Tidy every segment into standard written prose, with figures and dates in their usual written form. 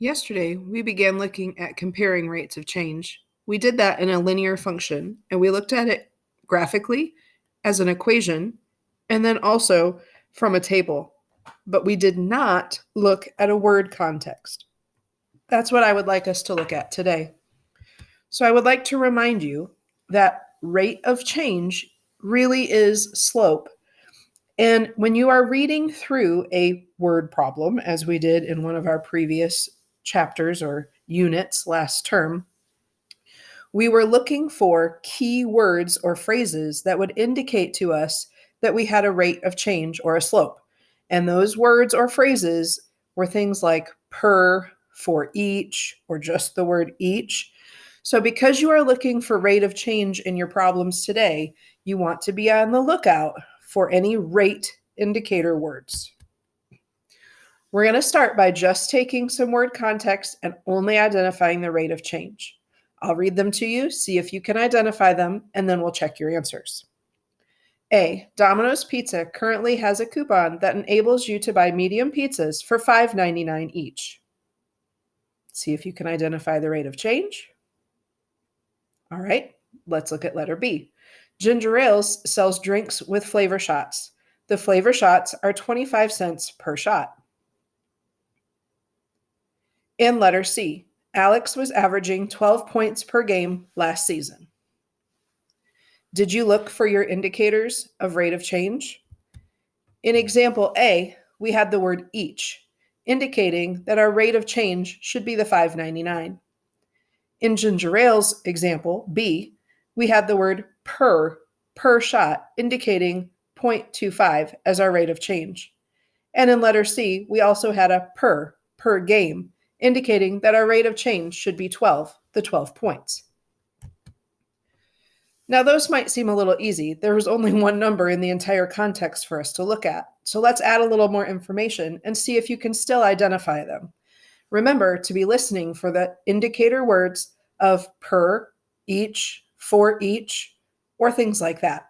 Yesterday, we began looking at comparing rates of change. We did that in a linear function, and we looked at it graphically as an equation, and then also from a table. But we did not look at a word context. That's what I would like us to look at today. So I would like to remind you that rate of change really is slope. And when you are reading through a word problem, as we did in one of our previous chapters or units last term, we were looking for key words or phrases that would indicate to us that we had a rate of change or a slope. And those words or phrases were things like per, for each, or just the word each. So, because you are looking for rate of change in your problems today, you want to be on the lookout for any rate indicator words. We're going to start by just taking some word context and only identifying the rate of change. I'll read them to you, see if you can identify them, and then we'll check your answers. A. Domino's Pizza currently has a coupon that enables you to buy medium pizzas for $5.99 each. See if you can identify the rate of change. All right, let's look at letter B. Ginger Ales sells drinks with flavor shots. The flavor shots are 25 cents per shot. And letter C. Alex was averaging 12 points per game last season. Did you look for your indicators of rate of change? In example A, we had the word each, indicating that our rate of change should be the $5.99. In Ginger Ale's example B, we had the word per shot, indicating 0.25 as our rate of change. And in letter C, we also had a per game, indicating that our rate of change should be 12 points. Now, those might seem a little easy. There was only one number in the entire context for us to look at. So let's add a little more information and see if you can still identify them. Remember to be listening for the indicator words of per, each, for each, or things like that.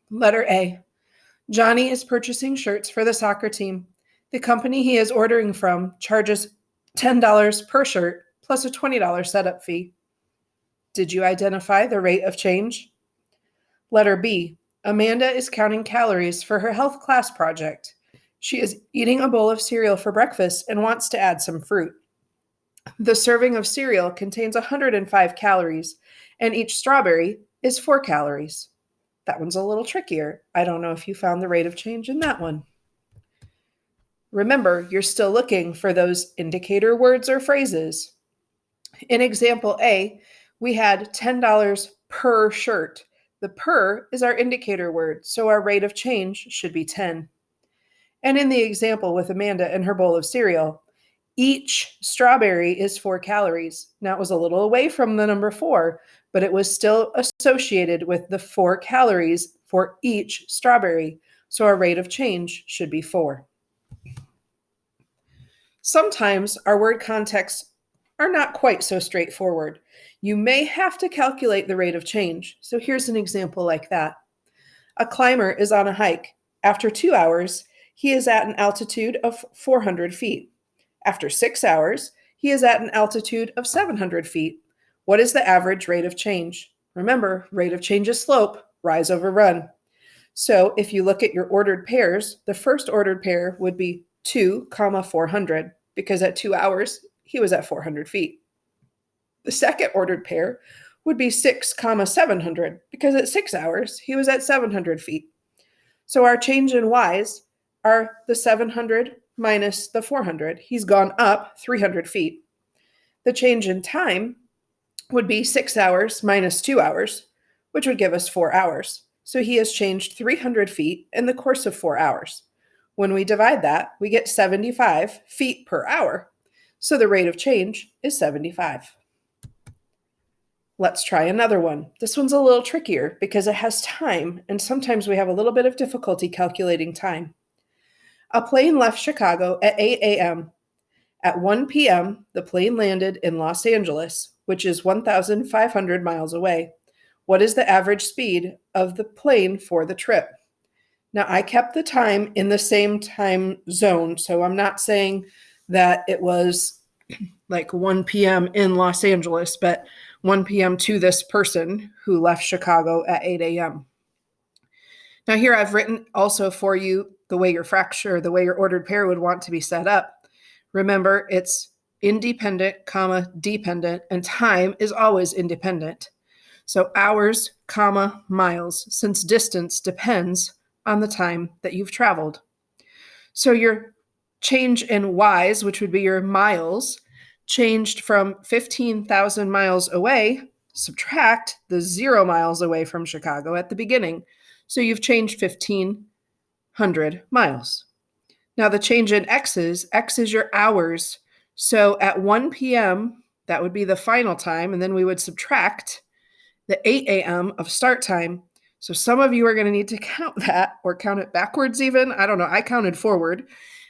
Letter A. Johnny is purchasing shirts for the soccer team. The company he is ordering from charges $10 per shirt plus a $20 setup fee. Did you identify the rate of change? Letter B. Amanda is counting calories for her health class project. She is eating a bowl of cereal for breakfast and wants to add some fruit. The serving of cereal contains 105 calories, and each strawberry is 4 calories. That one's a little trickier. I don't know if you found the rate of change in that one. Remember, you're still looking for those indicator words or phrases. In example A, we had $10 per shirt. The per is our indicator word, so our rate of change should be 10. And in the example with Amanda and her bowl of cereal, each strawberry is 4 calories. Now, it was a little away from the number 4, but it was still associated with the 4 calories for each strawberry, so our rate of change should be 4. Sometimes our word contexts are not quite so straightforward. You may have to calculate the rate of change. So here's an example like that. A climber is on a hike. After 2 hours, he is at an altitude of 400 feet. After 6 hours, he is at an altitude of 700 feet. What is the average rate of change? Remember, rate of change is slope, rise over run. So if you look at your ordered pairs, the first ordered pair would be 2, 400, because at 2 hours, he was at 400 feet. The second ordered pair would be 6, 700, because at 6 hours, he was at 700 feet. So our change in Y's are the 700 minus the 400. He's gone up 300 feet. The change in time would be 6 hours minus 2 hours, which would give us 4 hours. So he has changed 300 feet in the course of 4 hours. When we divide that, we get 75 feet per hour. So the rate of change is 75. Let's try another one. This one's a little trickier because it has time, and sometimes we have a little bit of difficulty calculating time. A plane left Chicago at 8 a.m. At 1 p.m., the plane landed in Los Angeles, which is 1,500 miles away. What is the average speed of the plane for the trip? Now, I kept the time in the same time zone, so I'm not saying that it was like 1 p.m. in Los Angeles, but 1 p.m. to this person who left Chicago at 8 a.m. Now here I've written also for you the way the way your ordered pair would want to be set up. Remember, it's independent, comma, dependent, and time is always independent. So hours, comma, miles, since distance depends on the time that you've traveled. So your change in Y's, which would be your miles, changed from 15,000 miles away, subtract the 0 miles away from Chicago at the beginning. So you've changed 1,500 miles. Now the change in X is your hours. So at 1 p.m., that would be the final time, and then we would subtract the 8 a.m. of start time. So some of you are going to need to count that or count it backwards even. I don't know. I counted forward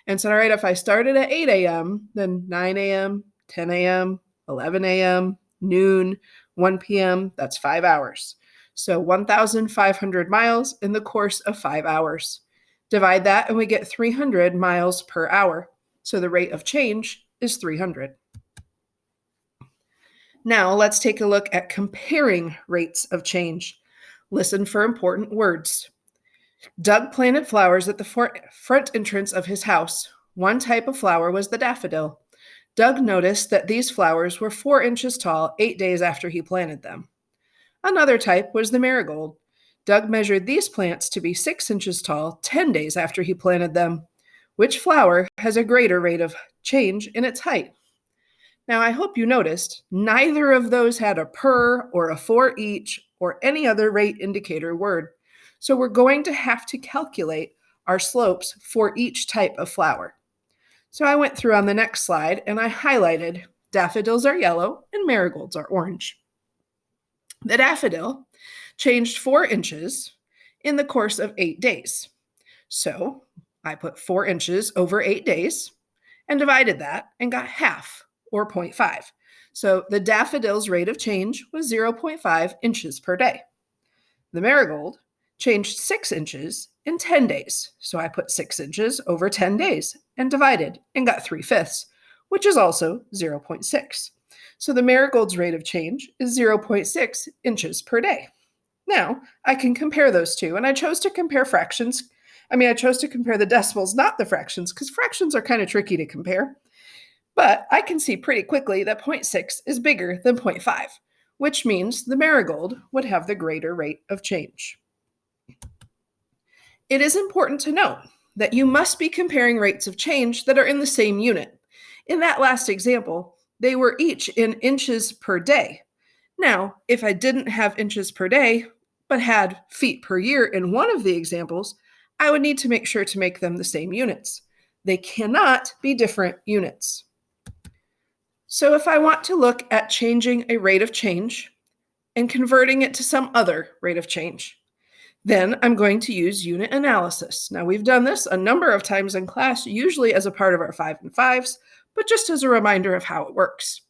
and said, all right, if I started at 8 a.m., then 9 a.m., 10 a.m., 11 a.m., noon, 1 p.m., that's 5 hours. So 1,500 miles in the course of 5 hours. Divide that and we get 300 miles per hour. So the rate of change is 300. Now let's take a look at comparing rates of change. Listen for important words. Doug planted flowers at the front entrance of his house. One type of flower was the daffodil. Doug noticed that these flowers were 4 inches tall 8 days after he planted them. Another type was the marigold. Doug measured these plants to be 6 inches tall 10 days after he planted them. Which flower has a greater rate of change in its height? Now, I hope you noticed neither of those had a per or a for each or any other rate indicator word. So we're going to have to calculate our slopes for each type of flower. So I went through on the next slide and I highlighted daffodils are yellow and marigolds are orange. The daffodil changed 4 inches in the course of 8 days. So I put 4 inches over 8 days and divided that and got half, or 0.5. So the daffodil's rate of change was 0.5 inches per day. The marigold changed 6 inches in 10 days. So I put 6 inches over 10 days and divided and got 3/5, which is also 0.6. So the marigold's rate of change is 0.6 inches per day. Now I can compare those two, and I chose to compare fractions. I chose to compare the decimals, not the fractions, because fractions are kind of tricky to compare. But I can see pretty quickly that 0.6 is bigger than 0.5, which means the marigold would have the greater rate of change. It is important to note that you must be comparing rates of change that are in the same unit. In that last example, they were each in inches per day. Now, if I didn't have inches per day, but had feet per year in one of the examples, I would need to make sure to make them the same units. They cannot be different units. So if I want to look at changing a rate of change and converting it to some other rate of change, then I'm going to use unit analysis. Now, we've done this a number of times in class, usually as a part of our 5 and 5s, but just as a reminder of how it works.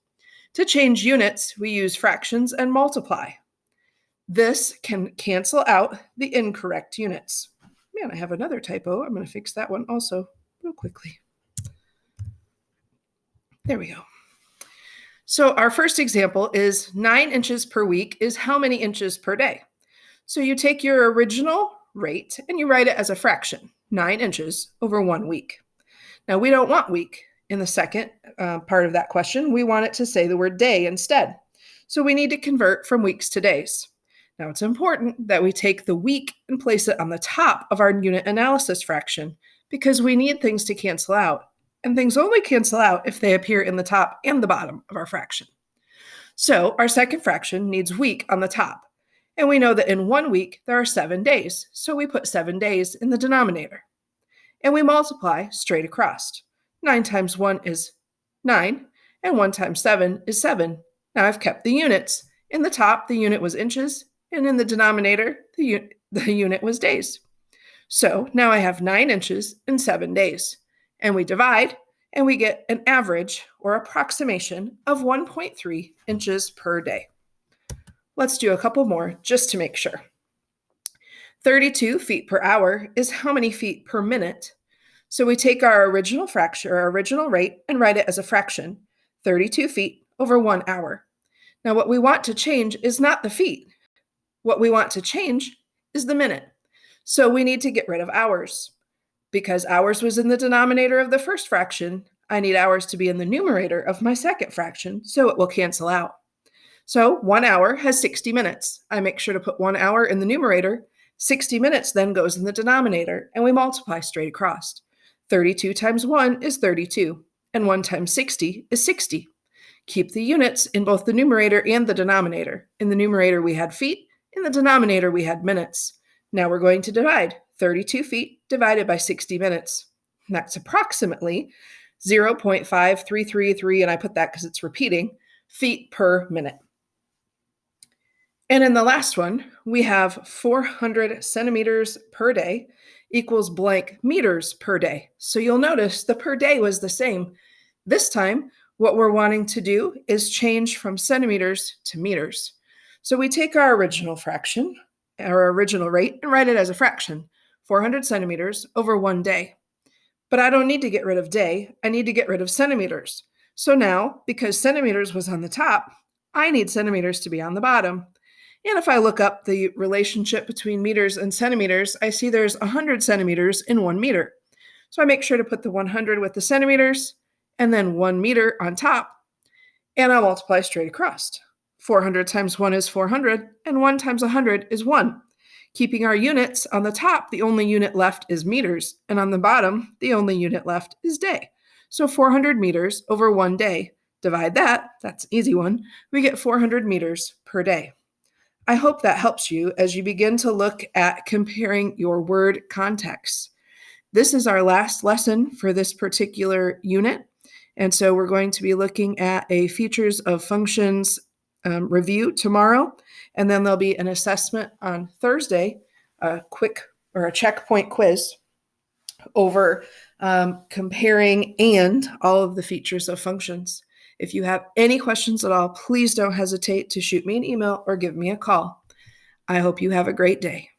To change units, we use fractions and multiply. This can cancel out the incorrect units. Man, I have another typo. I'm going to fix that one also real quickly. There we go. So our first example is 9 inches per week is how many inches per day? So you take your original rate and you write it as a fraction, 9 inches over 1 week. Now we don't want week in the second part of that question. We want it to say the word day instead. So we need to convert from weeks to days. Now it's important that we take the week and place it on the top of our unit analysis fraction because we need things to cancel out. And things only cancel out if they appear in the top and the bottom of our fraction. So our second fraction needs week on the top. And we know that in 1 week, there are 7 days. So we put 7 days in the denominator. And we multiply straight across. 9 times 1 is 9, and 1 times 7 is 7. Now I've kept the units. In the top, the unit was inches, and in the denominator, the unit was days. So now I have 9 inches and 7 days. And we divide, and we get an average or approximation of 1.3 inches per day. Let's do a couple more just to make sure. 32 feet per hour is how many feet per minute? So we take our original fraction, or our original rate, and write it as a fraction. 32 feet over 1 hour. Now, what we want to change is not the feet. What we want to change is the minute. So we need to get rid of hours. Because hours was in the denominator of the first fraction, I need hours to be in the numerator of my second fraction, so it will cancel out. So 1 hour has 60 minutes. I make sure to put 1 hour in the numerator. 60 minutes then goes in the denominator, and we multiply straight across. 32 times 1 is 32, and 1 times 60 is 60. Keep the units in both the numerator and the denominator. In the numerator, we had feet. In the denominator, we had minutes. Now we're going to divide 32 feet divided by 60 minutes. That's approximately 0.5333, and I put that because it's repeating, feet per minute. And in the last one, we have 400 centimeters per day equals blank meters per day. So you'll notice the per day was the same. This time, what we're wanting to do is change from centimeters to meters. So we take our original fraction, our original rate, and write it as a fraction, 400 centimeters over 1 day. But I don't need to get rid of day, I need to get rid of centimeters. So now, because centimeters was on the top, I need centimeters to be on the bottom. And if I look up the relationship between meters and centimeters, I see there's 100 centimeters in 1 meter. So I make sure to put the 100 with the centimeters, and then 1 meter on top, and I'll multiply straight across. 400 times 1 is 400, and 1 times 100 is 1. Keeping our units on the top, the only unit left is meters, and on the bottom, the only unit left is day. So 400 meters over 1 day. Divide that, that's an easy one, we get 400 meters per day. I hope that helps you as you begin to look at comparing your word contexts. This is our last lesson for this particular unit, and so we're going to be looking at a features of functions review tomorrow, and then there'll be an assessment on Thursday, a checkpoint quiz over comparing and all of the features of functions. If you have any questions at all, please don't hesitate to shoot me an email or give me a call. I hope you have a great day.